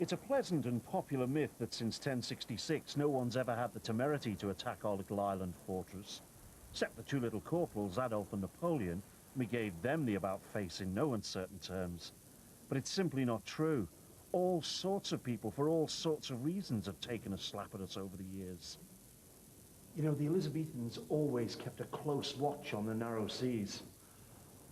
It's a pleasant and popular myth that since 1066 no one's ever had the temerity to attack our little island fortress. Except the two little corporals, Adolf and Napoleon, we gave them the about-face in no uncertain terms. But it's simply not true. All sorts of people, for all sorts of reasons, have taken a slap at us over the years. You know, the Elizabethans always kept a close watch on the narrow seas,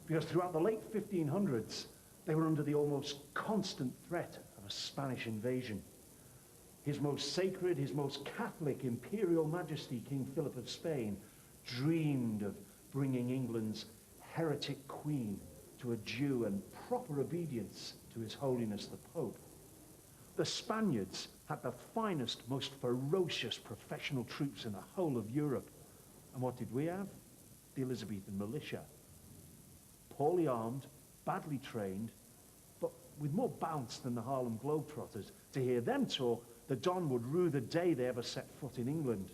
because throughout the late 1500s, they were under the almost constant threat of a Spanish invasion. His most sacred, his most Catholic Imperial Majesty, King Philip of Spain, dreamed of bringing England's heretic queen to a due and proper obedience to His Holiness the Pope. The Spaniards had the finest, most ferocious professional troops in the whole of Europe. And what did we have? The Elizabethan militia. Poorly armed, badly trained, but with more bounce than the Harlem Globetrotters. To hear them talk, the Don would rue the day they ever set foot in England.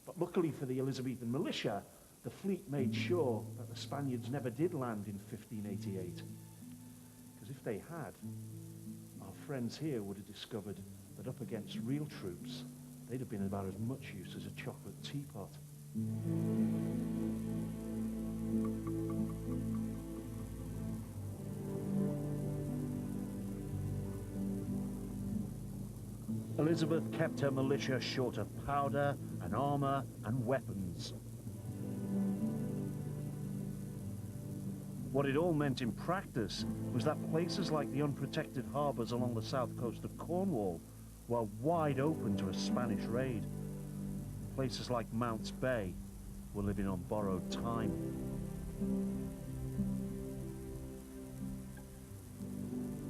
But luckily for the Elizabethan militia, the fleet made sure that the Spaniards never did land in 1588. Because if they had, our friends here would have discovered that up against real troops, they'd have been about as much use as a chocolate teapot. Elizabeth kept her militia short of powder and armor and weapons. What it all meant in practice was that places like the unprotected harbors along the south coast of Cornwall were wide open to a Spanish raid. Places like Mounts Bay were living on borrowed time.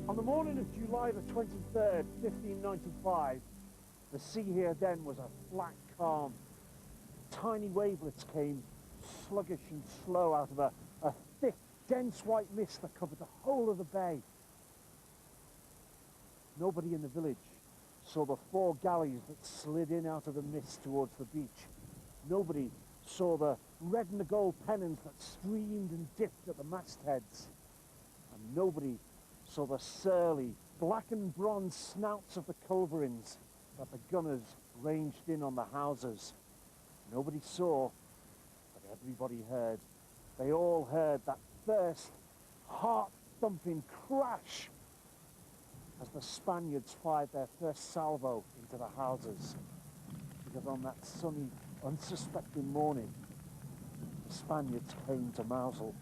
On the morning of July the 23rd, 1595, the sea here then was a flat calm. Tiny wavelets came sluggish and slow out of a thick, dense white mist that covered the whole of the bay. Nobody in the village saw the 4 galleys that slid in out of the mist towards the beach. Nobody saw the red and the gold pennons that streamed and dipped at the mastheads. And nobody saw the surly, black and bronze snouts of the culverins that the gunners ranged in on the houses. Nobody saw, but everybody heard. They all heard that first heart-thumping crash as the Spaniards fired their first salvo into the houses. Because on that sunny, unsuspecting morning, the Spaniards came to Mousehole.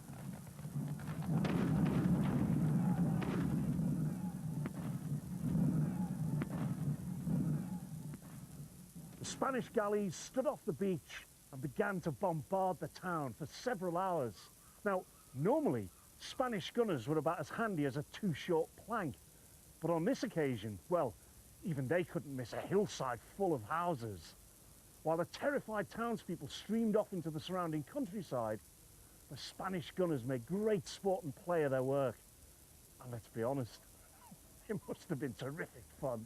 The Spanish galleys stood off the beach and began to bombard the town for several hours. Now, normally, Spanish gunners were about as handy as a 2-short plank. But on this occasion, well, even they couldn't miss a hillside full of houses. While the terrified townspeople streamed off into the surrounding countryside, the Spanish gunners made great sport and play of their work. And let's be honest, it must have been terrific fun.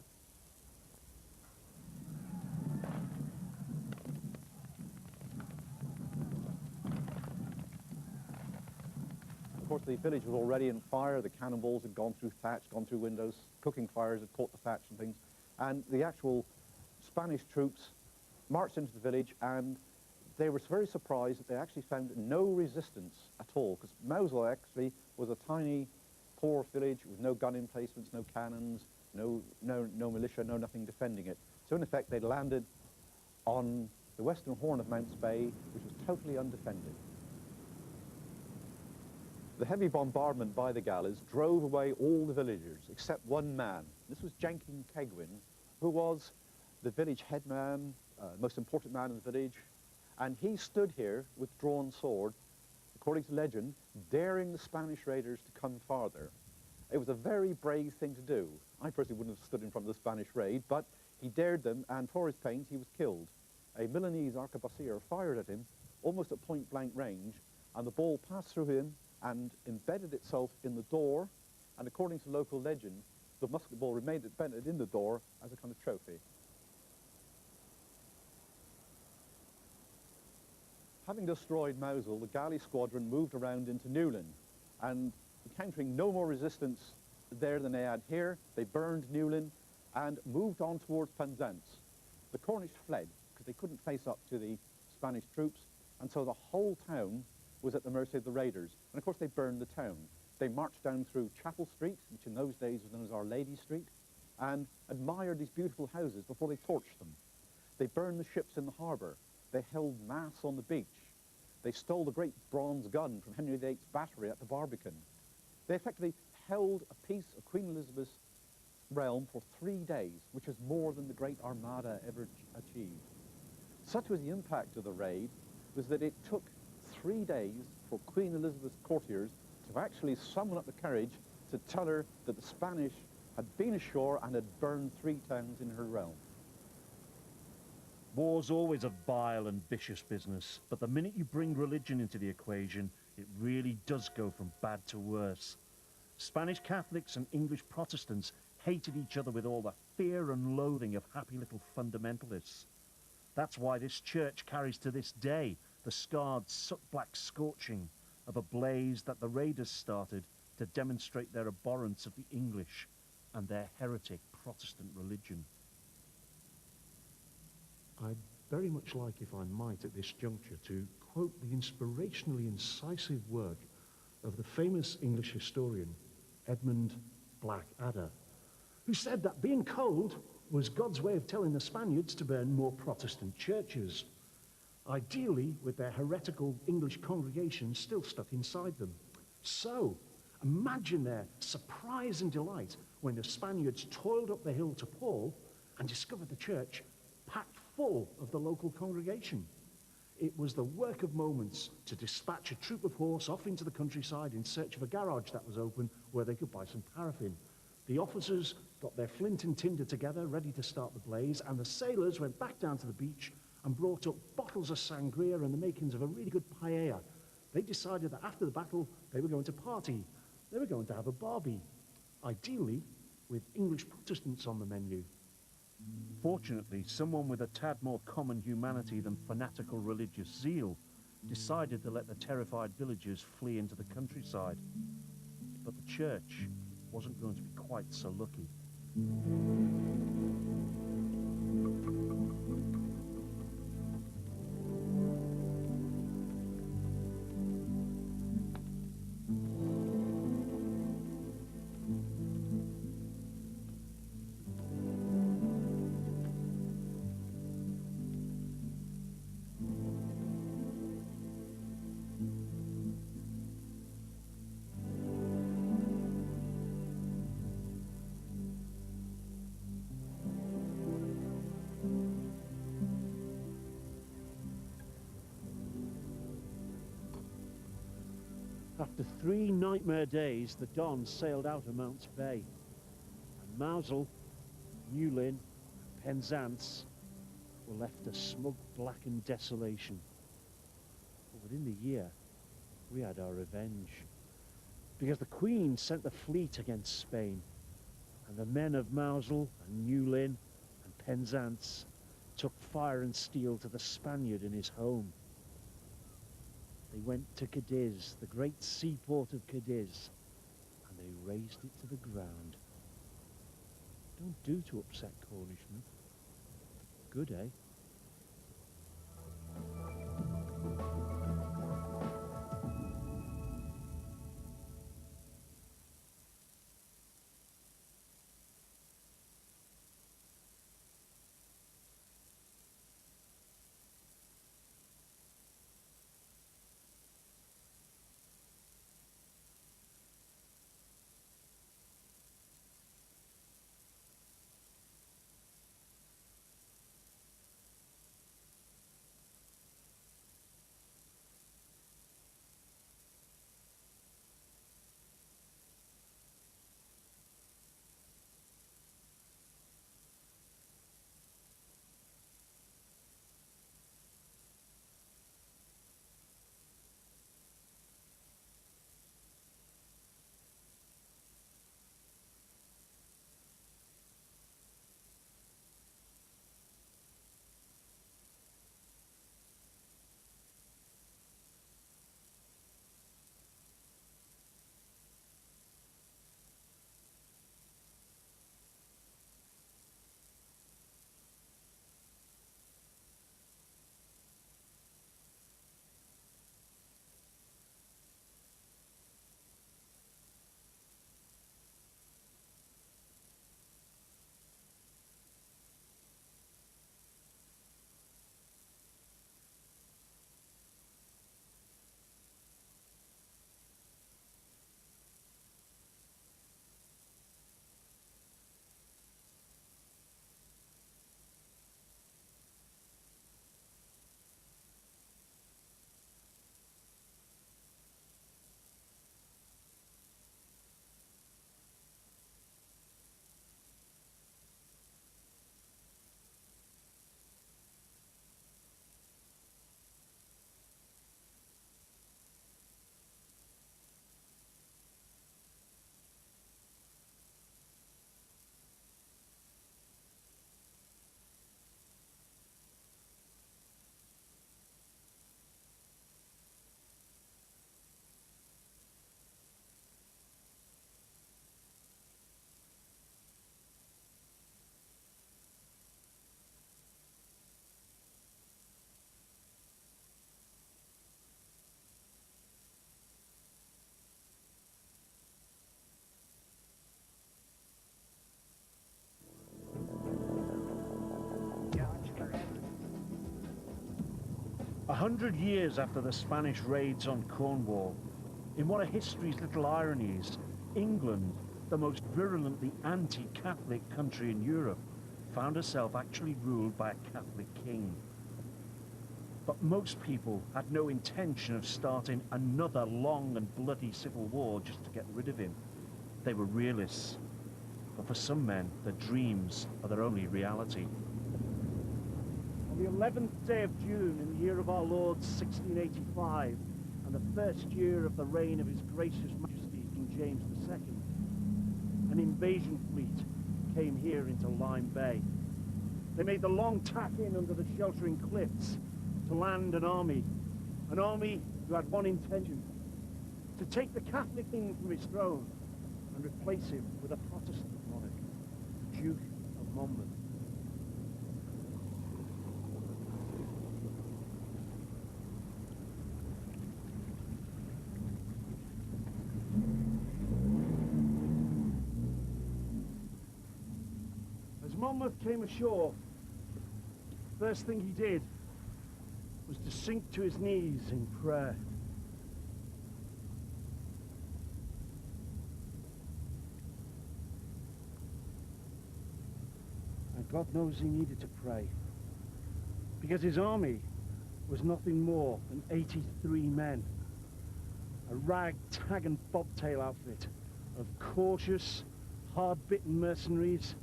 Of course, the village was already in fire. The cannonballs had gone through thatch, gone through windows. Cooking fires had caught the thatch and things. And the actual Spanish troops marched into the village, and they were very surprised that they actually found no resistance at all, because Mousehole actually was a tiny, poor village with no gun emplacements, no cannons, no militia, no nothing defending it. So in effect, they'd landed on the western horn of Mounts Bay, which was totally undefended. The heavy bombardment by the galleys drove away all the villagers except one man. This was Jenkin Kegwin, who was the village headman, most important man in the village, and he stood here with drawn sword, according to legend, daring the Spanish raiders to come farther. It was a very brave thing to do. I personally wouldn't have stood in front of the Spanish raid, but he dared them, and for his pains he was killed. A Milanese arquebusier fired at him, almost at point-blank range, and the ball passed through him and embedded itself in the door, and according to local legend, the musket ball remained embedded in the door as a kind of trophy. Having destroyed Mousehole, the galley squadron moved around into Newlyn, and encountering no more resistance there than they had here, they burned Newlyn, and moved on towards Penzance. The Cornish fled because they couldn't face up to the Spanish troops, and so the whole town was at the mercy of the raiders. And of course they burned the town. They marched down through Chapel Street, which in those days was known as Our Lady Street, and admired these beautiful houses before they torched them. They burned the ships in the harbour. They held mass on the beach. They stole the great bronze gun from Henry VIII's battery at the Barbican. They effectively held a piece of Queen Elizabeth's realm for 3 days, which is more than the Great Armada ever achieved. Such was the impact of the raid, was that it took 3 days for Queen Elizabeth's courtiers to actually summon up the courage to tell her that the Spanish had been ashore and had burned 3 towns in her realm. War's always a vile and vicious business, but the minute you bring religion into the equation, it really does go from bad to worse. Spanish Catholics and English Protestants hated each other with all the fear and loathing of happy little fundamentalists. That's why this church carries to this day the scarred soot-black scorching of a blaze that the raiders started to demonstrate their abhorrence of the English and their heretic Protestant religion. I'd very much like, if I might, at this juncture, to quote the inspirationally incisive work of the famous English historian Edmund Blackadder, who said that being cold was God's way of telling the Spaniards to burn more Protestant churches, ideally with their heretical English congregations still stuck inside them. So, imagine their surprise and delight when the Spaniards toiled up the hill to Paul and discovered the church packed full of the local congregation. It was the work of moments to dispatch a troop of horse off into the countryside in search of a garage that was open where they could buy some paraffin. The officers got their flint and tinder together, ready to start the blaze, and the sailors went back down to the beach and brought up bottles of sangria and the makings of a really good paella. They decided that after the battle, they were going to party. They were going to have a barbie, ideally with English Protestants on the menu. Fortunately, someone with a tad more common humanity than fanatical religious zeal decided to let the terrified villagers flee into the countryside. But the church wasn't going to be quite so lucky. After 3 nightmare days, the Don sailed out of Mounts Bay, and Mousel, Newlyn, and Penzance were left a smug, blackened desolation. But within the year, we had our revenge, because the Queen sent the fleet against Spain, and the men of Mousel and Newlyn and Penzance took fire and steel to the Spaniard in his home. They went to Cadiz, the great seaport of Cadiz, and they razed it to the ground. Don't do to upset Cornishmen. Good, eh? 100 years after the Spanish raids on Cornwall, in one of history's little ironies, England, the most virulently anti-Catholic country in Europe, found herself actually ruled by a Catholic king. But most people had no intention of starting another long and bloody civil war just to get rid of him. They were realists. But for some men, their dreams are their only reality. On the 11th day of June in the year of our Lord 1685, and the first year of the reign of His Gracious Majesty King James II, an invasion fleet came here into Lyme Bay. They made the long tack in under the sheltering cliffs to land an army who had one intention: to take the Catholic king from his throne and replace him with a Protestant monarch, the Duke of Monmouth. As Monmouth came ashore, the first thing he did was to sink to his knees in prayer. And God knows he needed to pray, because his army was nothing more than 83 men, a rag-tag and bobtail outfit of cautious, hard-bitten mercenaries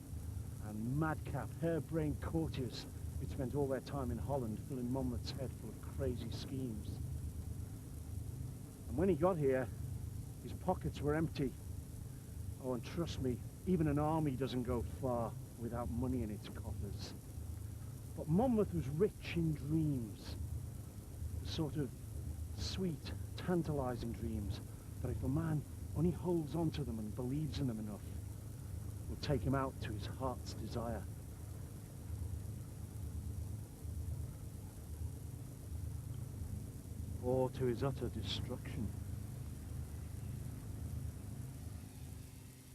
and madcap, harebrained courtiers who'd spent all their time in Holland filling Monmouth's head full of crazy schemes. And when he got here, his pockets were empty. Oh, and trust me, even an army doesn't go far without money in its coffers. But Monmouth was rich in dreams, the sort of sweet, tantalizing dreams that if a man only holds on to them and believes in them enough, will take him out to his heart's desire. Or to his utter destruction.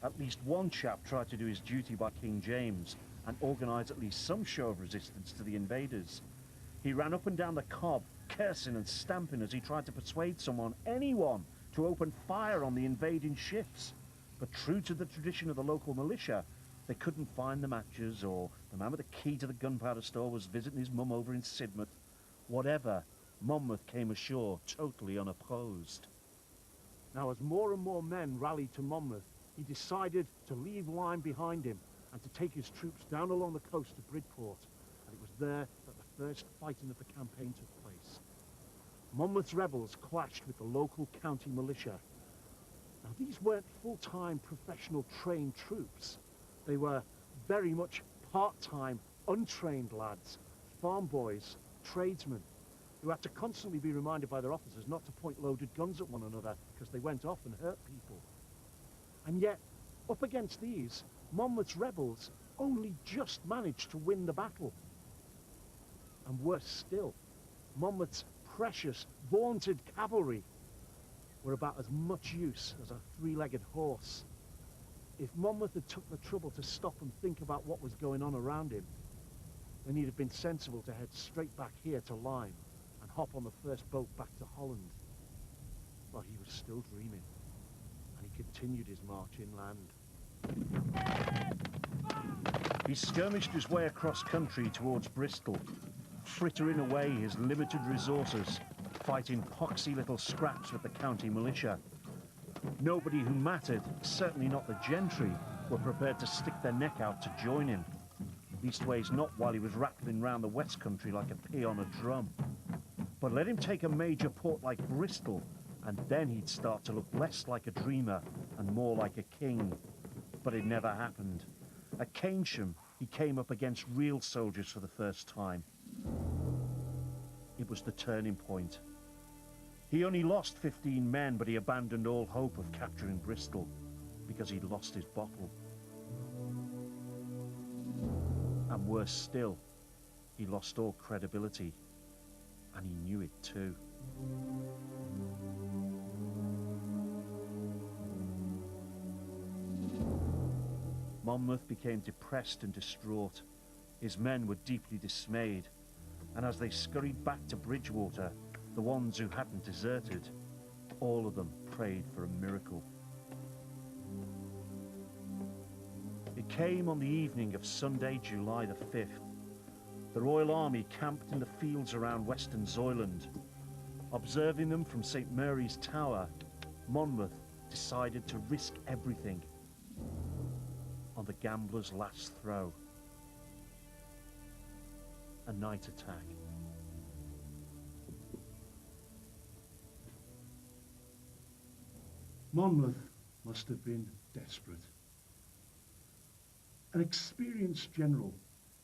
At least one chap tried to do his duty by King James and organise at least some show of resistance to the invaders. He ran up and down the Cobb, cursing and stamping as he tried to persuade someone, anyone, to open fire on the invading ships. But true to the tradition of the local militia, they couldn't find the matches, or the man with the key to the gunpowder store was visiting his mum over in Sidmouth. Whatever, Monmouth came ashore totally unopposed. Now, as more and more men rallied to Monmouth, he decided to leave Lyme behind him and to take his troops down along the coast to Bridport. And it was there that the first fighting of the campaign took place. Monmouth's rebels clashed with the local county militia. Now, these weren't full-time professional trained troops. They were very much part-time, untrained lads, farm boys, tradesmen, who had to constantly be reminded by their officers not to point loaded guns at one another because they went off and hurt people. And yet, up against these, Monmouth's rebels only just managed to win the battle. And worse still, Monmouth's precious, vaunted cavalry were about as much use as a three-legged horse. If Monmouth had took the trouble to stop and think about what was going on around him, then he'd have been sensible to head straight back here to Lyme and hop on the first boat back to Holland. But he was still dreaming, and he continued his march inland. He skirmished his way across country towards Bristol, frittering away his limited resources, fighting poxy little scraps with the county militia. Nobody who mattered, certainly not the gentry, were prepared to stick their neck out to join him. Leastways not while he was rattling round the West Country like a pea on a drum. But let him take a major port like Bristol, and then he'd start to look less like a dreamer and more like a king. But it never happened. At Keynsham, he came up against real soldiers for the first time. It was the turning point. He only lost 15 men, but he abandoned all hope of capturing Bristol because he'd lost his bottle. And worse still, he lost all credibility, and he knew it too. Monmouth became depressed and distraught. His men were deeply dismayed. And as they scurried back to Bridgewater, the ones who hadn't deserted, all of them prayed for a miracle. It came on the evening of Sunday, July the 5th. The Royal Army camped in the fields around Western Zoyland. Observing them from St. Mary's Tower, Monmouth decided to risk everything on the gambler's last throw. A night attack. Monmouth must have been desperate. An experienced general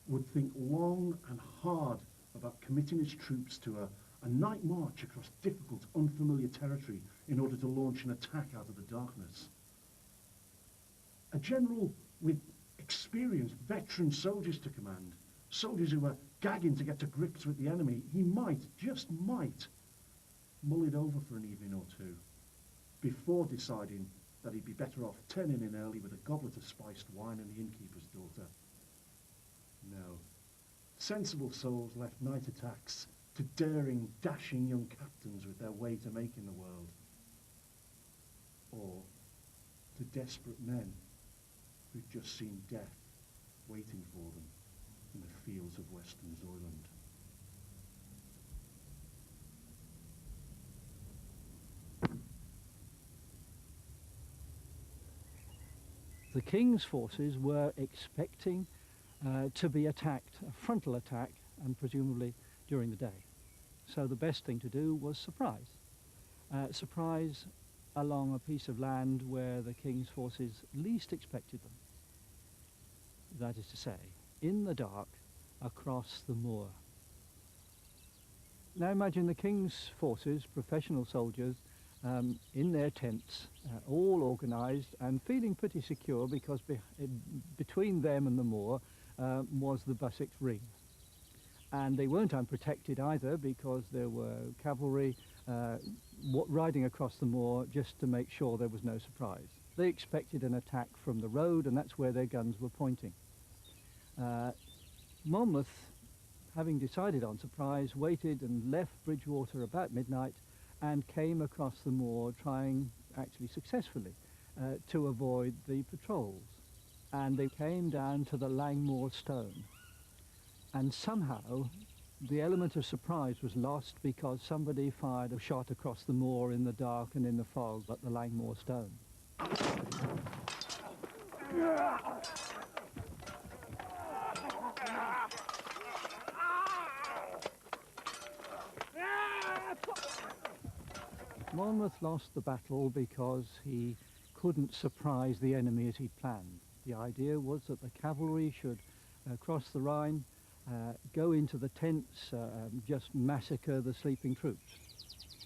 would think long and hard about committing his troops to a night march across difficult, unfamiliar territory in order to launch an attack out of the darkness. A general with experienced veteran soldiers to command, soldiers who were gagging to get to grips with the enemy, he might, just might, mull it over for an evening or two before deciding that he'd be better off turning in early with a goblet of spiced wine and the innkeeper's daughter. No. Sensible souls left night attacks to daring, dashing young captains with their way to making the world. Or to desperate men who'd just seen death waiting for them in the fields of Western Zoyland. The king's forces were expecting to be attacked, a frontal attack, and presumably during the day. So the best thing to do was surprise. Surprise along a piece of land where the king's forces least expected them. That is to say, in the dark, across the moor. Now imagine the king's forces, professional soldiers, in their tents, all organised and feeling pretty secure because between them and the moor was the Bussex Ring. And they weren't unprotected either because there were cavalry riding across the moor just to make sure there was no surprise. They expected an attack from the road, and that's where their guns were pointing. Monmouth, having decided on surprise, waited and left Bridgewater about midnight and came across the moor, trying, actually successfully, to avoid the patrols. And they came down to the Langmoor Stone. And somehow the element of surprise was lost because somebody fired a shot across the moor in the dark and in the fog at the Langmoor Stone. Monmouth lost the battle because he couldn't surprise the enemy as he'd planned. The idea was that the cavalry should cross the Rhine, go into the tents, just massacre the sleeping troops.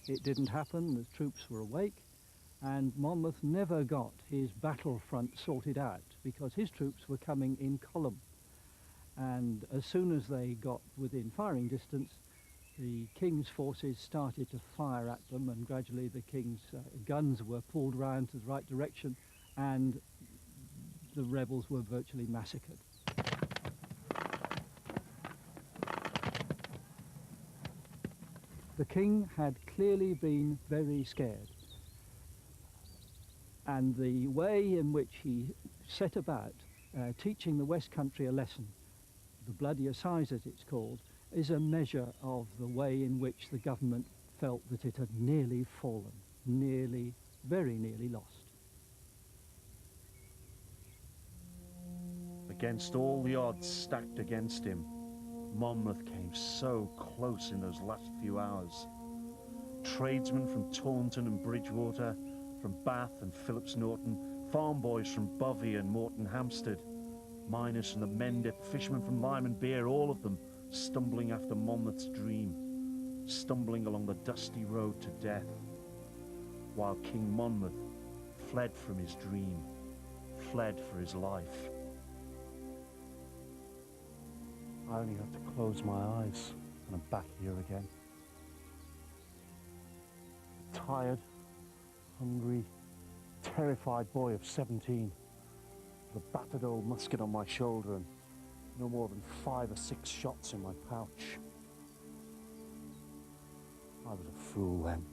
It didn't happen, the troops were awake, and Monmouth never got his battlefront sorted out because his troops were coming in column. And as soon as they got within firing distance, the king's forces started to fire at them, and gradually the king's guns were pulled round to the right direction, and the rebels were virtually massacred. The king had clearly been very scared, and the way in which he set about teaching the West Country a lesson, the Bloody Assize as it's called, is a measure of the way in which the government felt that it had nearly fallen, nearly, very nearly lost. Against all the odds stacked against him, Monmouth came so close in those last few hours. Tradesmen from Taunton and Bridgewater, from Bath and Phillips Norton, farm boys from Bovey and Morton Hampstead, miners from the Mendip, fishermen from Lyme and Beer, all of them stumbling after Monmouth's dream, stumbling along the dusty road to death, while King Monmouth fled from his dream, fled for his life. I only have to close my eyes and I'm back here again. A tired, hungry, terrified boy of 17, with a battered old musket on my shoulder and no more than 5 or 6 shots in my pouch. fool then.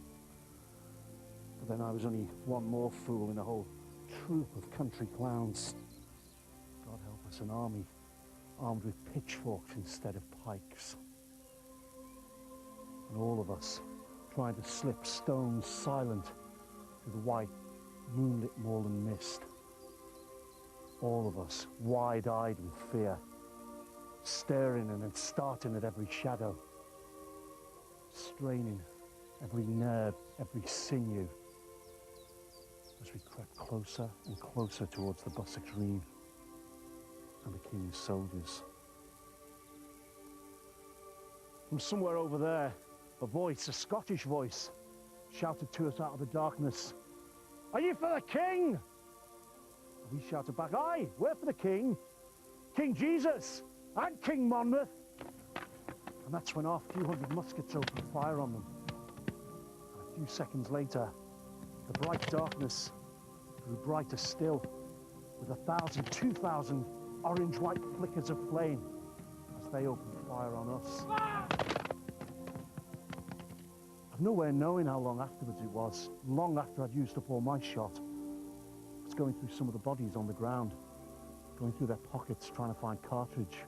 But then I was only one more fool in a whole troop of country clowns. God help us, an army armed with pitchforks instead of pikes. And all of us trying to slip stone silent through the white, moonlit moorland mist. All of us wide-eyed with fear, staring and then starting at every shadow, straining every nerve, every sinew, as we crept closer and closer towards the Bussex Green and the King's soldiers. From somewhere over there, a voice, a Scottish voice, shouted to us out of the darkness, "Are you for the King?" And we shouted back, "Aye, we're for the King, King Jesus and King Monmouth." And that's when our few hundred muskets opened fire on them. And a few seconds later, the bright darkness grew brighter still, with 1,000, 2,000 orange-white flickers of flame as they opened fire on us. I've no way of knowing how long afterwards it was, long after I'd used up all my shot. I was going through some of the bodies on the ground, going through their pockets trying to find cartridge,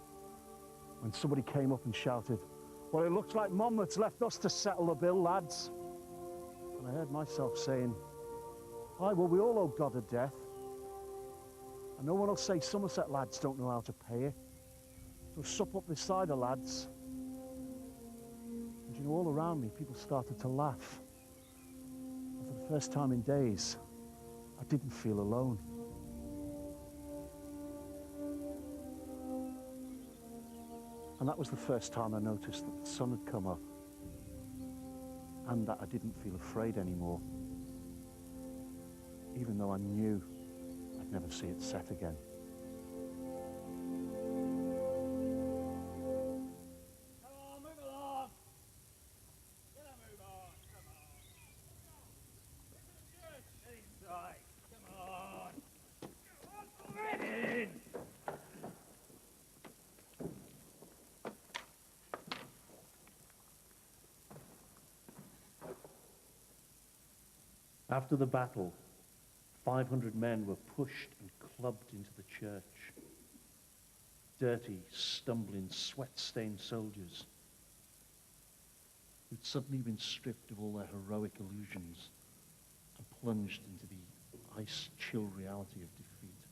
when somebody came up and shouted, "Well, it looks like Monmouth's left us to settle the bill, lads." And I heard myself saying, "Aye, well, we all owe God a death. And no one will say Somerset lads don't know how to pay it. So sup up this cider, lads." And you know, all around me, people started to laugh. And for the first time in days, I didn't feel alone. And that was the first time I noticed that the sun had come up and that I didn't feel afraid anymore, even though I knew I'd never see it set again. Come on, move along. Get a move on. Come on. Inside. Come on. Come on, move in. After the battle, 500 men were pushed and clubbed into the church. Dirty, stumbling, sweat-stained soldiers who'd suddenly been stripped of all their heroic illusions and plunged into the ice-chill reality of defeat.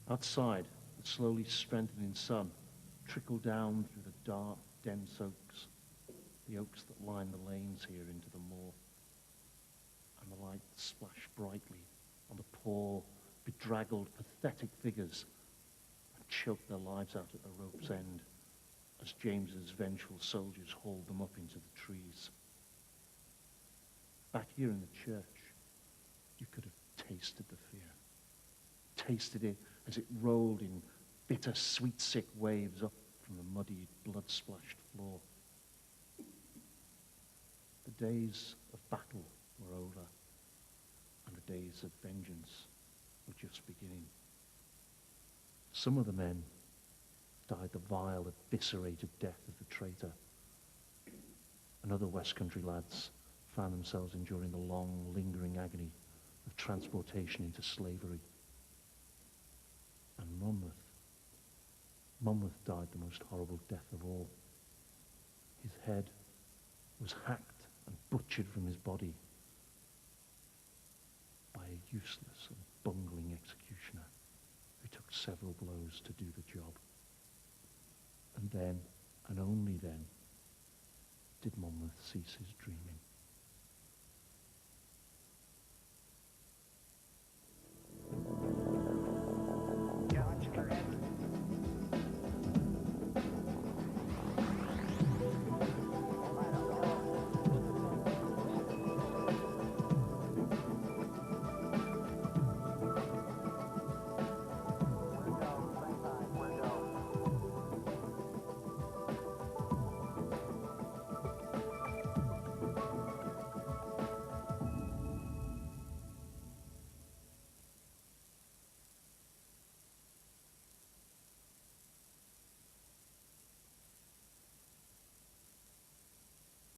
Outside, the slowly strengthening sun trickled down through the dark, dense oaks, the oaks that line the lanes here into the moor. And the light splashed brightly on the poor, bedraggled, pathetic figures and choked their lives out at the rope's end as James's vengeful soldiers hauled them up into the trees. Back here in the church, you could have tasted the fear, tasted it as it rolled in bitter, sweet-sick waves up from the muddy, blood-splashed floor. The days of battle were over, and the days of vengeance were just beginning. Some of the men died the vile, eviscerated death of the traitor, and other West Country lads found themselves enduring the long, lingering agony of transportation into slavery. And Monmouth died the most horrible death of all. His head was hacked and butchered from his body by a useless and bungling executioner who took several blows to do the job. And then, and only then, did Monmouth cease his dreaming.